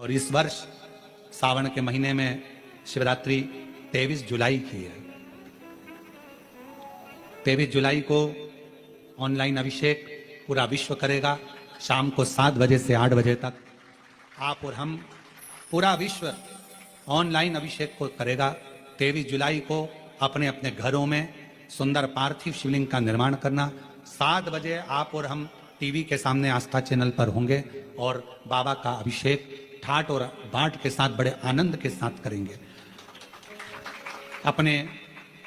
और इस वर्ष सावन के महीने में शिवरात्रि 23 जुलाई की है। 23 जुलाई को ऑनलाइन अभिषेक पूरा विश्व करेगा। शाम को 7 बजे से 8 बजे तक आप और हम पूरा विश्व ऑनलाइन अभिषेक को करेगा। 23 जुलाई को अपने अपने घरों में सुंदर पार्थिव शिवलिंग का निर्माण करना। 7 बजे आप और हम टीवी के सामने आस्था चैनल पर होंगे और बाबा का अभिषेक ठाट और बाट के साथ बड़े आनंद के साथ करेंगे। अपने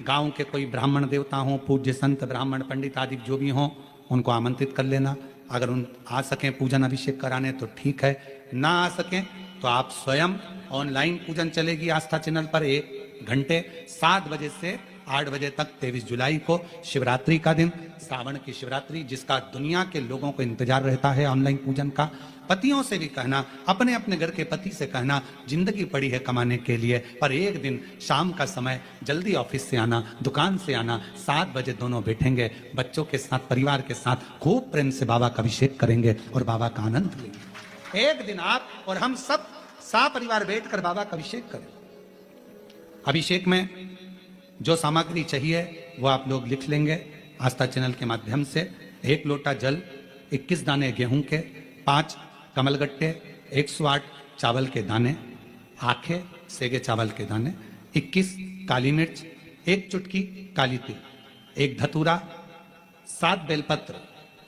गांव के कोई ब्राह्मण देवता हों, पूज्य संत ब्राह्मण पंडित आदि जो भी हों, उनको आमंत्रित कर लेना। अगर उन आ सकें पूजन अभिषेक कराने तो ठीक है, ना आ सकें तो आप स्वयं ऑनलाइन पूजन चलेगी आस्था चैनल पर 1 घंटे 7 बजे से 8 बजे तक 23 जुलाई को शिवरात्रि का दिन, सावन की शिवरात्रि जिसका दुनिया के लोगों को इंतजार रहता है ऑनलाइन पूजन का। पतियों से भी कहना, अपने अपने घर के पति से कहना, जिंदगी पड़ी है कमाने के लिए, पर एक दिन शाम का समय जल्दी ऑफिस से आना, दुकान से आना, 7 बजे दोनों बैठेंगे, बच्चों के साथ परिवार के साथ खूब प्रेम से बाबा का अभिषेक करेंगे और बाबा का आनंद लेंगे। एक दिन आप और हम सब परिवार बैठकर बाबा का अभिषेक करें। अभिषेक में जो सामग्री चाहिए वो आप लोग लिख लेंगे आस्था चैनल के माध्यम से। 1 लोटा जल, 21 दाने गेहूं के, 5 कमलगट्टे, 108 चावल के दाने, आखे सेगे चावल के दाने, 21 काली मिर्च, 1 चुटकी काली तिल, 1 धतूरा, 7 बेलपत्र,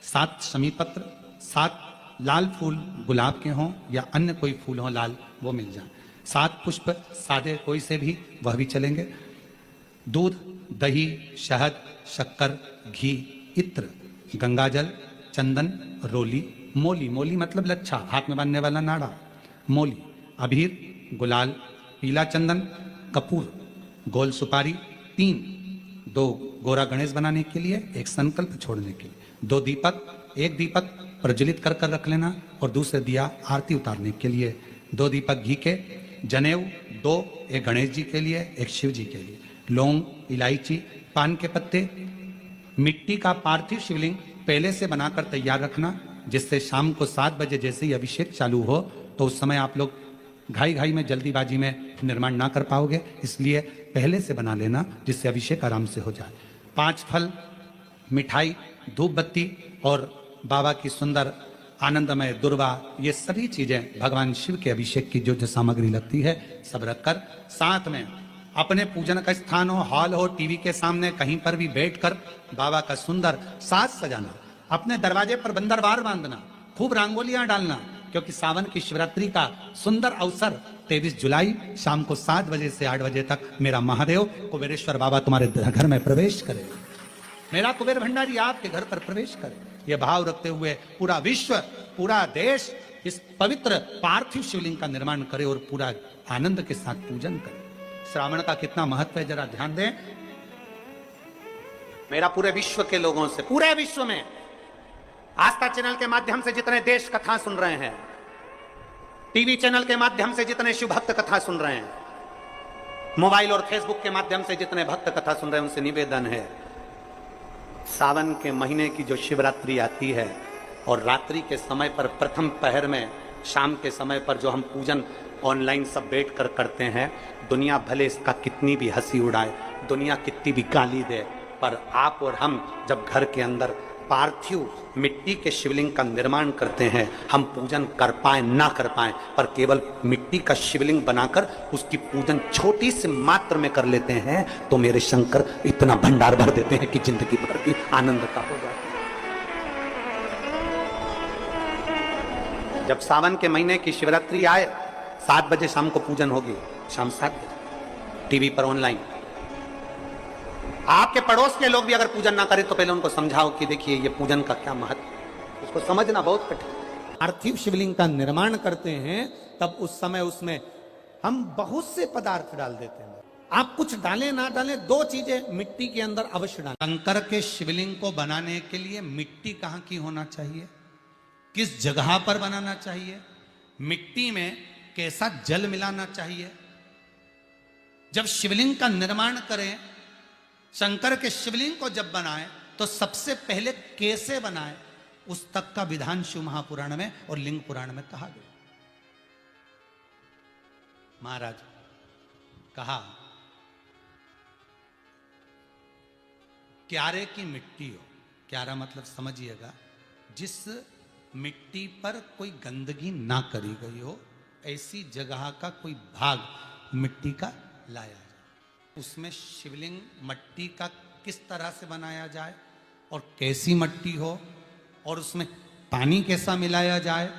7 शमी पत्र, 7 लाल फूल गुलाब के हों या अन्य कोई फूल हो लाल वो मिल जाए, 7 पुष्प सादे कोई से भी वह भी चलेंगे, दूध, दही, शहद, शक्कर, घी, इत्र, गंगाजल, चंदन, रोली, मोली, मोली मतलब लच्छा, हाथ में बांधने वाला नाड़ा, मोली, अबीर, गुलाल, पीला चंदन, कपूर, गोल सुपारी, 3, 2 गोरा गणेश बनाने के लिए, 1 संकल्प छोड़ने के लिए, 2 दीपक, 1 दीपक प्रज्वलित कर कर रख लेना और दूसरे दिया आरती उतारने के लिए, 2 दीपक घी के, जनेऊ 2, 1 गणेश जी के लिए, 1 शिव जी के लिए, लौंग, इलायची, पान के पत्ते, मिट्टी का पार्थिव शिवलिंग पहले से बनाकर तैयार रखना, जिससे शाम को 7 बजे जैसे ही अभिषेक चालू हो तो उस समय आप लोग घाई घाई में जल्दीबाजी में निर्माण ना कर पाओगे, इसलिए पहले से बना लेना जिससे अभिषेक आराम से हो जाए। 5 फल, मिठाई, धूप बत्ती और बाबा की सुंदर आनंदमय दुर्वा, ये सभी चीजें भगवान शिव के अभिषेक की जो जो सामग्री लगती है सब रखकर, साथ में अपने पूजन का स्थान हो, हॉल हो, टीवी के सामने कहीं पर भी बैठकर बाबा का सुंदर साज सजाना, अपने दरवाजे पर बंदरवार बांधना, खूब रंगोलियां डालना, क्योंकि सावन की शिवरात्रि का सुंदर अवसर 23 जुलाई शाम को 7 बजे से 8 बजे तक मेरा महादेव कुबेरेश्वर बाबा तुम्हारे घर में प्रवेश करे, मेरा कुबेर भंडारी आपके घर पर प्रवेश करे। यह भाव रखते हुए पूरा विश्व, पूरा देश इस पवित्र पार्थिव शिवलिंग का निर्माण करे और पूरा आनंद के साथ पूजन करे। श्रावण का कितना महत्व है जरा ध्यान दें। मेरा पूरे विश्व के लोगों से, पूरे विश्व में आस्था चैनल के माध्यम से जितने देश कथा सुन रहे हैं, टीवी चैनल के माध्यम से जितने शिव भक्त कथा सुन रहे हैं, मोबाइल और फेसबुक के माध्यम से जितने भक्त कथा सुन रहे हैं, उनसे निवेदन है, सावन के महीने की जो शिवरात्रि आती है और रात्रि के समय पर प्रथम पहर में शाम के समय पर जो हम पूजन ऑनलाइन सब बैठ कर करते हैं, दुनिया भले इसका कितनी भी हंसी उड़ाए, दुनिया कितनी भी गाली दे, पर आप और हम जब घर के अंदर पार्थिव मिट्टी के शिवलिंग का निर्माण करते हैं, हम पूजन कर पाए ना कर पाए, पर केवल मिट्टी का शिवलिंग बनाकर उसकी पूजन छोटी सी मात्र में कर लेते हैं तो मेरे शंकर इतना भंडार भर देते हैं कि जिंदगी भर की आनंद का हो जाता है। जब सावन के महीने की शिवरात्रि आए, 7 बजे शाम को पूजन होगी, शाम 7 बजे टीवी पर ऑनलाइन। आपके पड़ोस के लोग भी अगर पूजन ना करें तो पहले उनको समझाओ कि देखिए ये पूजन का क्या महत्व, उसको समझना बहुत कठिन। पार्थिव शिवलिंग का निर्माण करते हैं तब उस समय उसमें हम बहुत से पदार्थ डाल देते हैं। आप कुछ डालें ना डालें, 2 चीजें मिट्टी के अंदर अवश्य डालें। शंकर के शिवलिंग को बनाने के लिए मिट्टी कहां की होना चाहिए, किस जगह पर बनाना चाहिए, मिट्टी में कैसा जल मिलाना चाहिए। जब शिवलिंग का निर्माण करें, शंकर के शिवलिंग को जब बनाएं तो सबसे पहले कैसे बनाएं, उस तक का विधान शिव महापुराण में और लिंग पुराण में कहा गया। महाराज कहा क्यारे की मिट्टी हो, क्यारा मतलब समझिएगा जिस मिट्टी पर कोई गंदगी ना करी गई हो, ऐसी जगह का कोई भाग मिट्टी का लाया जाए। उसमें शिवलिंग मट्टी का किस तरह से बनाया जाए और कैसी मट्टी हो, और उसमें पानी कैसा मिलाया जाए,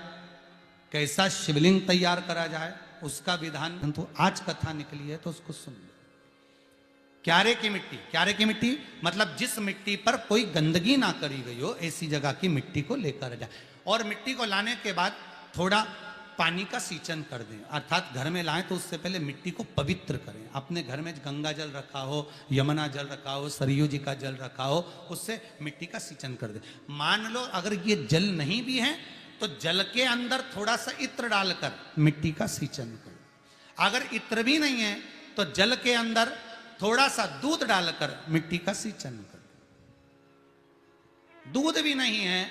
कैसा शिवलिंग तैयार करा जाए, उसका विधान तो आज कथा निकली है तो उसको सुन लो। क्यारे की मिट्टी, क्यारे की मिट्टी मतलब जिस मिट्टी पर कोई गंदगी ना करी गई हो, ऐसी जगह की मिट्टी को लेकर जाए। और मिट्टी को लाने के बाद थोड़ा पानी का सींचन कर दें, अर्थात घर में लाएं तो उससे पहले मिट्टी को पवित्र करें। अपने घर में गंगा जल रखा हो, यमुना जल रखा हो, सरयू जी का जल रखा हो, उससे मिट्टी का सींचन कर दें। मान लो अगर ये जल नहीं भी है तो जल के अंदर थोड़ा सा इत्र डालकर मिट्टी का सींचन करें। अगर इत्र भी नहीं है तो जल के अंदर थोड़ा सा दूध डालकर मिट्टी का सींचन करें। दूध भी नहीं है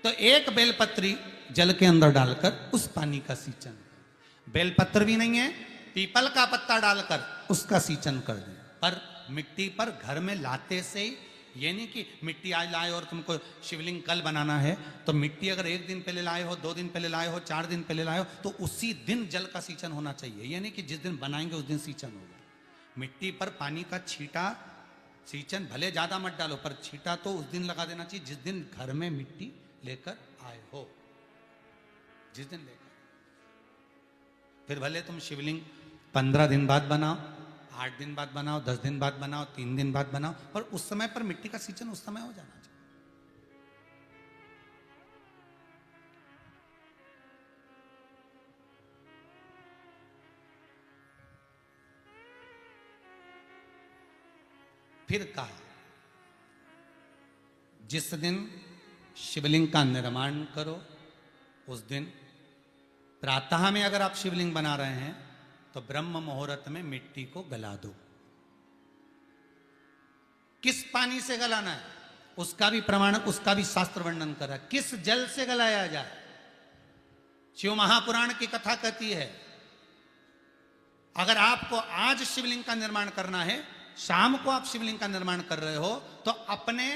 तो एक बेलपत्री जल के अंदर डालकर उस पानी का सींचन करें। बेलपत्र भी नहीं है, पीपल का पत्ता डालकर उसका सींचन कर दें। पर मिट्टी पर घर में लाते से ही, ये नहीं कि मिट्टी आज लाए और तुमको शिवलिंग कल बनाना है, तो मिट्टी अगर 1 दिन पहले लाए हो, 2 दिन पहले लाए हो, 4 दिन पहले लाए हो, तो उसी दिन जल का सींचन होना चाहिए। ये नहीं कि जिस दिन बनाएंगे उस दिन सींचन होगा। मिट्टी पर पानी का छींटा, सींचन भले ज्यादा मत डालो पर छींटा तो उस दिन लगा देना चाहिए जिस दिन घर में मिट्टी लेकर आए हो, जिस दिन लेकर। फिर भले तुम शिवलिंग 15 दिन बाद बनाओ, 8 दिन बाद बनाओ, 10 दिन बाद बनाओ, 3 दिन बाद बनाओ, पर उस समय पर मिट्टी का सींचन उस समय हो जाना चाहिए। फिर कहा जिस दिन शिवलिंग का निर्माण करो उस दिन प्रातः में अगर आप शिवलिंग बना रहे हैं तो ब्रह्म मुहूर्त में मिट्टी को गला दो। किस पानी से गलाना है उसका भी प्रमाण, उसका भी शास्त्र वर्णन करा। किस जल से गलाया जाए, शिव महापुराण की कथा कहती है अगर आपको आज शिवलिंग का निर्माण करना है, शाम को आप शिवलिंग का निर्माण कर रहे हो, तो अपने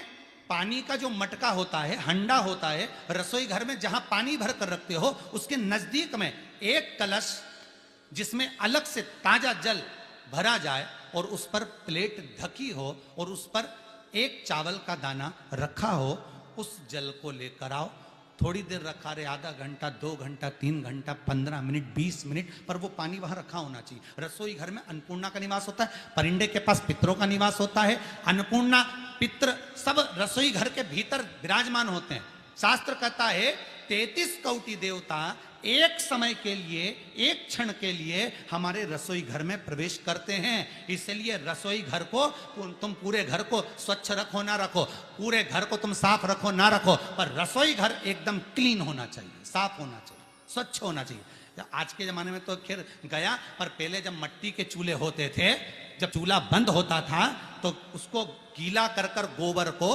पानी का जो मटका होता है, हंडा होता है, रसोई घर में जहां पानी भर कर रखते हो, उसके नजदीक में एक कलश जिसमें अलग से ताजा जल भरा जाए और उस पर प्लेट ढकी हो और उस पर एक चावल का दाना रखा हो, उस जल को लेकर आओ। थोड़ी देर रखा रहे, आधा घंटा, 2 घंटा, 3 घंटा, 15 मिनट, 20 मिनट, पर वो पानी वहां रखा होना चाहिए। रसोई घर में अन्नपूर्णा का निवास होता है, परिंदे के पास पितरों का निवास होता है। अन्नपूर्णा, पित्र सब रसोई घर के भीतर विराजमान होते हैं। शास्त्र कहता है 33 कौटि देवता एक समय के लिए, एक क्षण के लिए हमारे रसोई घर में प्रवेश करते हैं। इसलिए रसोई घर को तुम पूरे घर को स्वच्छ रखो ना रखो, पूरे घर को तुम साफ रखो ना रखो, पर रसोई घर एकदम क्लीन होना चाहिए, साफ होना चाहिए, स्वच्छ होना चाहिए। आज के जमाने में तो खैर गया, पर पहले जब मट्टी के चूल्हे होते थे, जब चूल्हा बंद होता था तो उसको गीला कर कर, गोबर को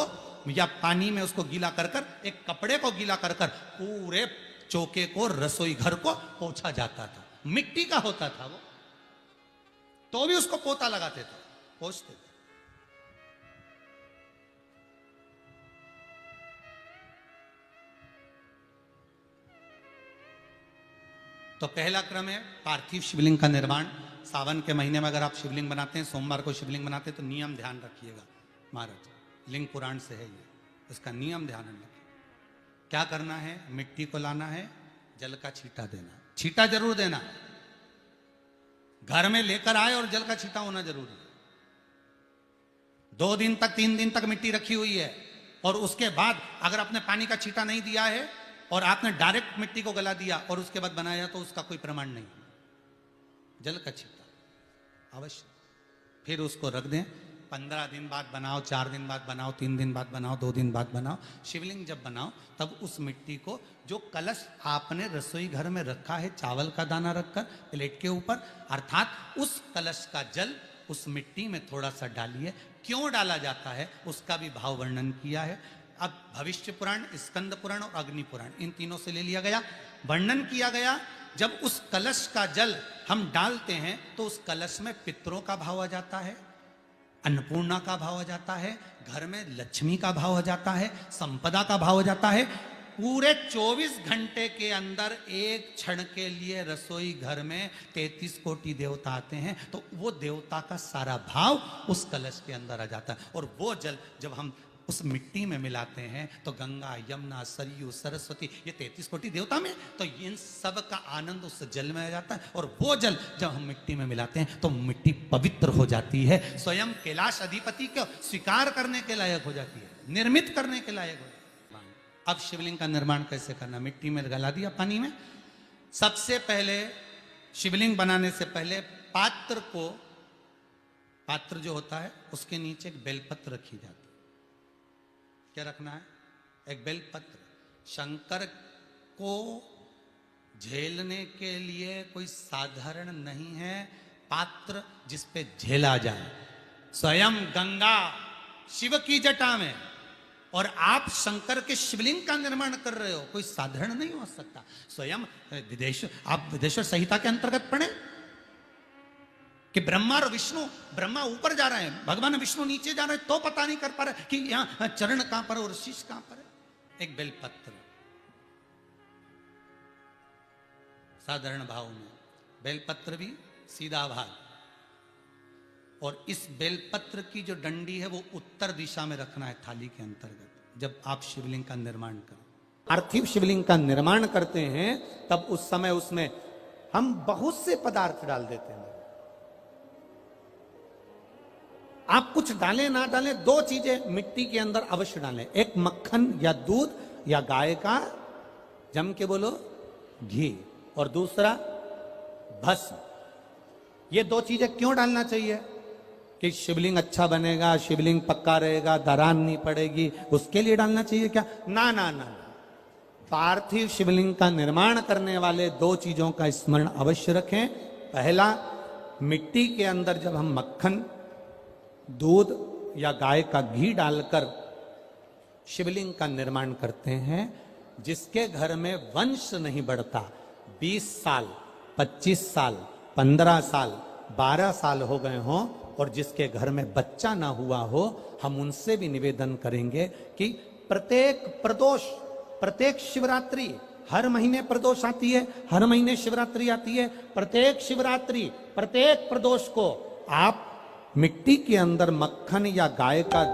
या पानी में उसको गीला कर कर, एक कपड़े को गीला कर कर पूरे चौके को, रसोई घर को पोंछा जाता था। मिट्टी का होता था वो, तो भी उसको पोता लगाते थे, पोंछते थे। तो पहला क्रम है पार्थिव शिवलिंग का निर्माण। सावन के महीने में अगर आप शिवलिंग बनाते हैं, सोमवार को शिवलिंग बनाते हैं, तो नियम ध्यान रखिएगा महाराज, लिंग पुराण से है ये, इसका नियम ध्यान रखिए। क्या करना है, मिट्टी को लाना है, जल का छींटा देना, छींटा जरूर देना, घर में लेकर आए और जल का छींटा होना जरूरी है। 2 दिन तक, 3 दिन तक मिट्टी रखी हुई है और उसके बाद अगर आपने पानी का छींटा नहीं दिया है और आपने डायरेक्ट मिट्टी को गला दिया और उसके बाद बनाया, तो उसका कोई प्रमाण नहीं। जल का छींटा अवश्य। फिर उसको रख दें, 15 दिन बाद बनाओ, 4 दिन बाद बनाओ, 3 दिन बाद बनाओ, 2 दिन बाद बनाओ। शिवलिंग जब बनाओ तब उस मिट्टी को, जो कलश आपने रसोई घर में रखा है चावल का दाना रखकर प्लेट के ऊपर, अर्थात उस कलश का जल उस मिट्टी में थोड़ा सा डालिए। क्यों डाला जाता है उसका भी भाव वर्णन किया है। अब भविष्य पुराण, स्कंद पुराण और अग्नि पुराण, इन तीनों से ले लिया गया, वर्णन किया गया जब उस कलश का जल हम डालते हैं तो उस कलश में पितरों का भाव आ जाता है, अन्नपूर्णा का भाव आ जाता है, घर में लक्ष्मी का भाव आ जाता है, संपदा का भाव आ जाता है। पूरे 24 घंटे के अंदर एक क्षण के लिए रसोई घर में 33 कोटि देवता आते हैं, तो वो देवता का सारा भाव उस कलश के अंदर आ जाता है। और वो जल जब हम उस मिट्टी में मिलाते हैं तो गंगा, यमुना, सरयू, सरस्वती, ये 33 कोटि देवता में, तो इन सब का आनंद उस जल में आ जाता है। और वो जल जब हम मिट्टी में मिलाते हैं तो मिट्टी पवित्र हो जाती है, स्वयं कैलाश अधिपति को स्वीकार करने के लायक हो जाती है, निर्मित करने के लायक हो जाती है। अब शिवलिंग का निर्माण कैसे करना? मिट्टी में गला दिया पानी में। सबसे पहले शिवलिंग बनाने से पहले पात्र जो होता है उसके नीचे एक बेलपत्र रखी जाती है। क्या रखना है? एक बेलपत्र। शंकर को झेलने के लिए कोई साधारण नहीं है पात्र जिस पे झेला जाए। स्वयं गंगा शिव की जटा में और आप शंकर के शिवलिंग का निर्माण कर रहे हो, कोई साधारण नहीं हो सकता। स्वयं आप विदेश्वर संहिता के अंतर्गत पढ़े कि ब्रह्मा और विष्णु, ब्रह्मा ऊपर जा रहे हैं, भगवान विष्णु नीचे जा रहे हैं, तो पता नहीं कर पा रहे कि यहां चरण कहां पर और शीश कहां पर है। एक बेलपत्र साधारण भाव में, बेलपत्र भी सीधा भाग, और इस बेलपत्र की जो डंडी है वो उत्तर दिशा में रखना है थाली के अंतर्गत। जब आप शिवलिंग का निर्माण करें, पार्थिव शिवलिंग का निर्माण करते हैं, तब उस समय उसमें हम बहुत से पदार्थ डाल देते हैं। आप कुछ डालें ना डालें, दो चीजें मिट्टी के अंदर अवश्य डालें। एक मक्खन या दूध या गाय का, जम के बोलो, घी, और दूसरा भस्म। ये दो चीजें क्यों डालना चाहिए? कि शिवलिंग अच्छा बनेगा, शिवलिंग पक्का रहेगा, दरार नहीं पड़ेगी, उसके लिए डालना चाहिए क्या? ना ना ना, पार्थिव शिवलिंग का निर्माण करने वाले दो चीजों का स्मरण अवश्य रखें। पहला, मिट्टी के अंदर जब हम मक्खन, दूध या गाय का घी डालकर शिवलिंग का निर्माण करते हैं, जिसके घर में वंश नहीं बढ़ता, 20 साल, 25 साल, 15 साल, 12 साल हो गए हों, और जिसके घर में बच्चा ना हुआ हो, हम उनसे भी निवेदन करेंगे कि प्रत्येक प्रदोष, प्रत्येक शिवरात्रि, हर महीने प्रदोष आती है, हर महीने शिवरात्रि आती है, प्रत्येक शिवरात्रि, प्रत्येक प्रदोष को आप मिट्टी के अंदर मक्खन या गाय का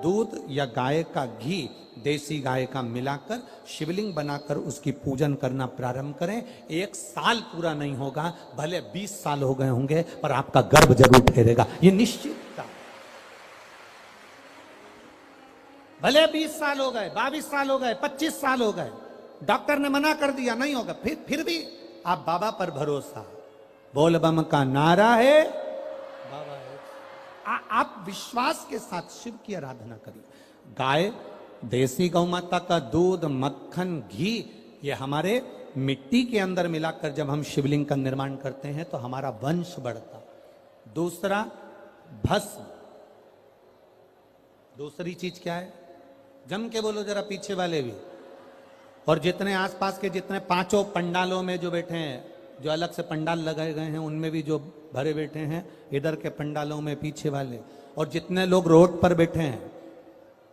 दूध या गाय का घी, देसी गाय का मिलाकर शिवलिंग बनाकर उसकी पूजन करना प्रारंभ करें। 1 साल पूरा नहीं होगा, भले 20 साल हो गए होंगे, पर आपका गर्भ जरूर ठहरेगा, ये निश्चित था। भले 20 साल हो गए, 22 साल हो गए, 25 साल हो गए, डॉक्टर ने मना कर दिया नहीं होगा, फिर भी आप बाबा पर भरोसा, बोल बम का नारा है, बाबा है। आप विश्वास के साथ शिव की आराधना करिए। गाय, देसी गौ माता का दूध, मक्खन, घी, ये हमारे मिट्टी के अंदर मिलाकर जब हम शिवलिंग का निर्माण करते हैं तो हमारा वंश बढ़ता। दूसरा, भस्म। दूसरी चीज क्या है? जम के बोलो जरा पीछे वाले भी, और जितने आसपास के जितने 5 पंडालों में जो बैठे हैं, जो अलग से पंडाल लगाए गए हैं उनमें भी जो भरे बैठे हैं, इधर के पंडालों में पीछे वाले, और जितने लोग रोड पर बैठे हैं,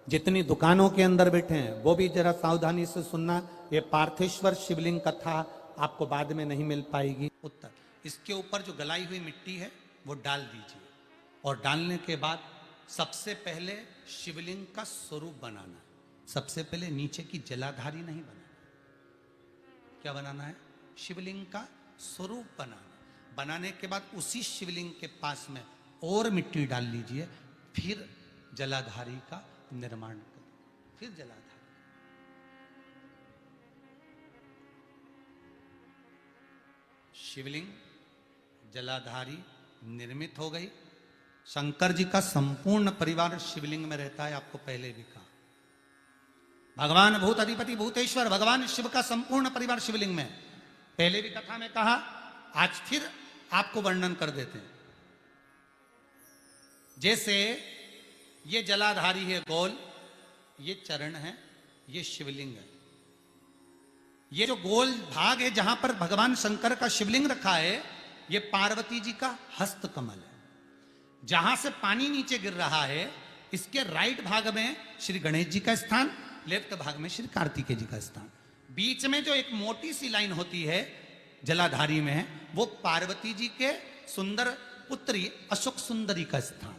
जितनी दुकानों के अंदर बैठे हैं, वो भी जरा सावधानी से सुनना। ये पार्थेश्वर शिवलिंग कथा आपको बाद में नहीं मिल पाएगी। उत्तर, इसके ऊपर जो गलाई हुई मिट्टी है वो डाल दीजिए, और डालने के बाद सबसे पहले शिवलिंग का स्वरूप बनाना। सबसे पहले नीचे की जलाधारी नहीं बनाना। क्या बनाना है? शिवलिंग का स्वरूप बनाना। बनाने के बाद उसी शिवलिंग के पास में और मिट्टी डाल लीजिए, फिर जलाधारी का निर्माण करें, फिर जलाधारी। शिवलिंग, जलाधारी निर्मित हो गई। शंकर जी का संपूर्ण परिवार शिवलिंग में रहता है, आपको पहले भी कहा। भगवान भूत अधिपति भूतेश्वर, भगवान शिव का संपूर्ण परिवार शिवलिंग में, पहले भी कथा में कहा, आज फिर आपको वर्णन कर देते हैं। जैसे ये जलाधारी है गोल, ये चरण है, ये शिवलिंग है। ये जो गोल भाग है जहां पर भगवान शंकर का शिवलिंग रखा है, ये पार्वती जी का हस्त कमल है। जहां से पानी नीचे गिर रहा है, इसके राइट भाग में श्री गणेश जी का स्थान, लेफ्ट भाग में श्री कार्तिकेय जी का स्थान। बीच में जो एक मोटी सी लाइन होती है जलाधारी में, वो पार्वती जी के सुंदर पुत्री अशोक सुंदरी का स्थान।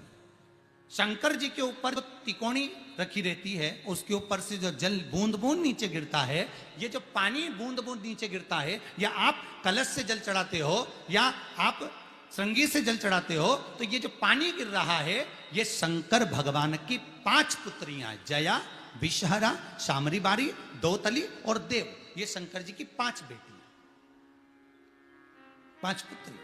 शंकर जी के ऊपर जो तिकोनी रखी रहती है, उसके ऊपर से जो जल बूंद बूंद नीचे गिरता है, ये जो पानी बूंद बूंद नीचे गिरता है, या आप कलश से जल चढ़ाते हो या आप श्रृंगी से जल चढ़ाते हो, तो ये जो पानी गिर रहा है, ये शंकर भगवान की 5 पुत्रियां, जया, विषहरा, शामरी बारी, दौतली और देव, ये शंकर जी की 5 बेटियां, 5 पुत्री।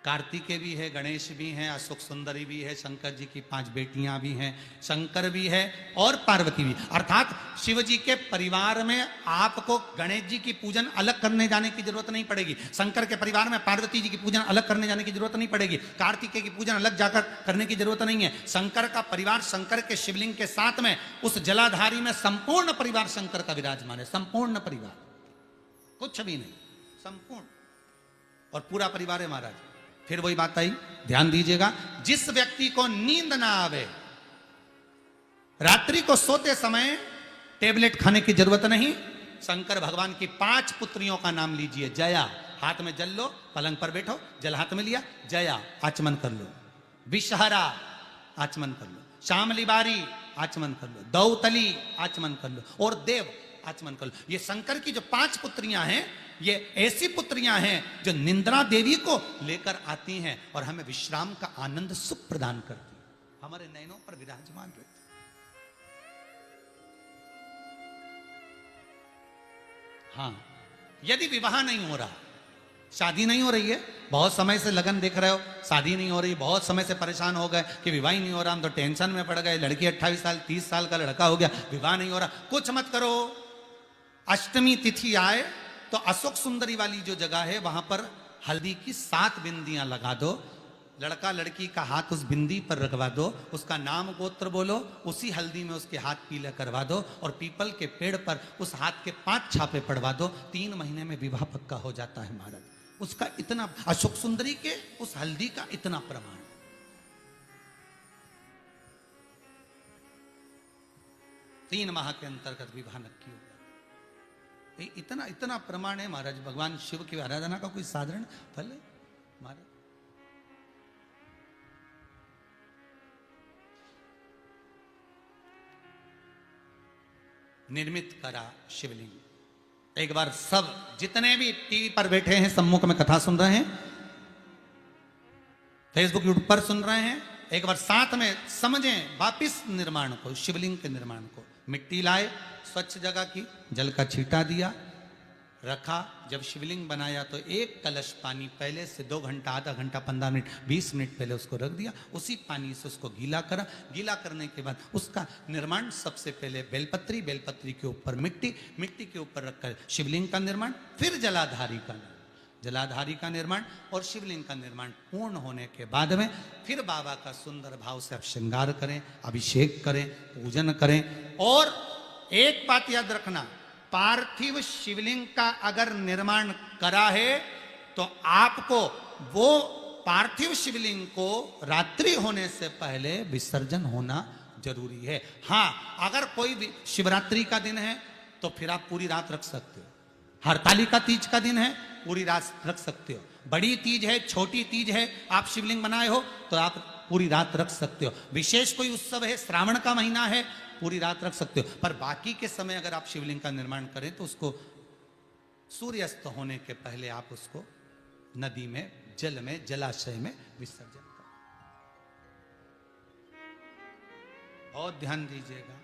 कार्तिकेय भी है, गणेश भी हैं, अशोक सुंदरी भी है, शंकर जी की 5 बेटियां भी हैं, शंकर भी है और पार्वती भी। अर्थात शिव जी के परिवार में आपको गणेश जी की पूजन अलग करने जाने की जरूरत नहीं पड़ेगी, शंकर के परिवार में पार्वती जी की पूजन अलग करने जाने की जरूरत नहीं पड़ेगी, कार्तिकेय की पूजन अलग जाकर करने की जरूरत नहीं है। शंकर का परिवार शंकर के शिवलिंग के साथ में उस जलाधारी में संपूर्ण परिवार शंकर का विराजमान है, संपूर्ण परिवार, कुछ भी नहीं, संपूर्ण और पूरा परिवार है महाराज। फिर वही बात आई, ध्यान दीजिएगा, जिस व्यक्ति को नींद ना आवे, रात्रि को सोते समय टेबलेट खाने की जरूरत नहीं, शंकर भगवान की 5 पुत्रियों का नाम लीजिए। जया, हाथ में जल लो, पलंग पर बैठो, जल हाथ में लिया, जया आचमन कर लो, विषहरा आचमन कर लो, शामली बारी आचमन कर लो, दौतली आचमन कर लो और देव आचमन कर लो। ये शंकर की जो 5 पुत्रियां हैं, ये ऐसी पुत्रियां हैं जो निंद्रा देवी को लेकर आती हैं और हमें विश्राम का आनंद सुख प्रदान करती हैं, हमारे नयनों पर विराजमान रहती। हाँ, यदि विवाह नहीं हो रहा, शादी नहीं हो रही है, बहुत समय से लगन देख रहे हो, शादी नहीं हो रही, बहुत समय से परेशान हो गए कि विवाह ही नहीं हो रहा, हम तो टेंशन में पड़ गए, लड़की 28 साल 30 साल का लड़का हो गया, विवाह नहीं हो रहा, कुछ मत करो। अष्टमी तिथि आए तो अशोक सुंदरी वाली जो जगह है, वहां पर हल्दी की 7 बिंदियां लगा दो, लड़का लड़की का हाथ उस बिंदी पर रखवा दो, उसका नाम गोत्र बोलो, उसी हल्दी में उसके हाथ पीला करवा दो और पीपल के पेड़ पर उस हाथ के 5 छापे पड़वा दो, 3 महीने में विवाह पक्का हो जाता है महाराज। उसका इतना, अशोक सुंदरी के उस हल्दी का इतना प्रमाण। 3 माह के अंतर्गत विवाह नक्की हो, इतना इतना प्रमाण है महाराज। भगवान शिव की आराधना का कोई साधारण फल है महाराज। निर्मित करा शिवलिंग। एक बार सब जितने भी टीवी पर बैठे हैं, सम्मुख में कथा सुन रहे हैं, फेसबुक यूट्यूब पर सुन रहे हैं, एक बार साथ में समझें वापिस निर्माण को, शिवलिंग के निर्माण को। मिट्टी लाए, स्वच्छ जगह की, जल का छींटा दिया, रखा। जब शिवलिंग बनाया तो 1 कलश पानी पहले से 2 घंटा, आधा घंटा, 15 मिनट, 20 मिनट पहले उसको रख दिया, उसी पानी से उसको गीला करा। गीला करने के बाद उसका निर्माण सबसे पहले बेलपत्री, बेलपत्री के ऊपर मिट्टी, मिट्टी के ऊपर रखकर शिवलिंग का निर्माण, फिर जलाधारी का निर्माण, जलाधारी का निर्माण और शिवलिंग का निर्माण पूर्ण होने के बाद में फिर बाबा का सुंदर भाव से आप श्रृंगार करें, अभिषेक करें, पूजन करें। और एक बात याद रखना, पार्थिव शिवलिंग का अगर निर्माण करा है तो आपको वो पार्थिव शिवलिंग को रात्रि होने से पहले विसर्जन होना जरूरी है। हाँ, अगर कोई शिवरात्रि का दिन है तो फिर आप पूरी रात रख सकते हो, हरतालिका तीज का दिन है पूरी रात रख सकते हो, बड़ी तीज है, छोटी तीज है, आप शिवलिंग बनाए हो तो आप पूरी रात रख सकते हो, विशेष कोई उत्सव है, श्रावण का महीना है, पूरी रात रख सकते हो। पर बाकी के समय अगर आप शिवलिंग का निर्माण करें तो उसको सूर्यास्त होने के पहले आप उसको नदी में, जल में, जलाशय में विसर्जन करें। बहुत ध्यान दीजिएगा,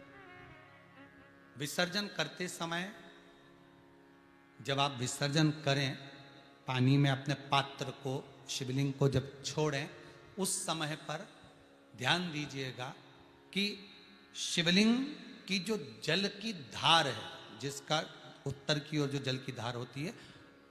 विसर्जन करते समय जब आप विसर्जन करें, पानी में अपने पात्र को, शिवलिंग को जब छोड़ें, उस समय पर ध्यान दीजिएगा कि शिवलिंग की जो जल की धार है, जिसका उत्तर की ओर जो जल की धार होती है,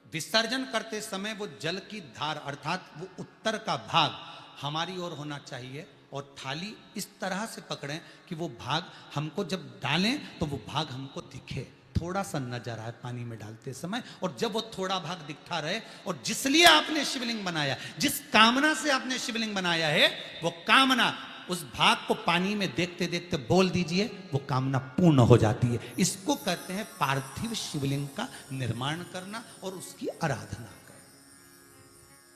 विसर्जन करते समय वो जल की धार अर्थात वो उत्तर का भाग हमारी ओर होना चाहिए और थाली इस तरह से पकड़ें कि वो भाग हमको जब डालें तो वो भाग हमको दिखे, थोड़ा सा नजर आए पानी में डालते समय, और जब वो थोड़ा भाग दिखता रहे, और जिसलिए आपने शिवलिंग बनाया, जिस कामना से आपने शिवलिंग बनाया है, वो कामना उस भाग को पानी में देखते देखते बोल दीजिए, वो कामना पूर्ण हो जाती है। इसको कहते हैं पार्थिव शिवलिंग का निर्माण करना और उसकी आराधना।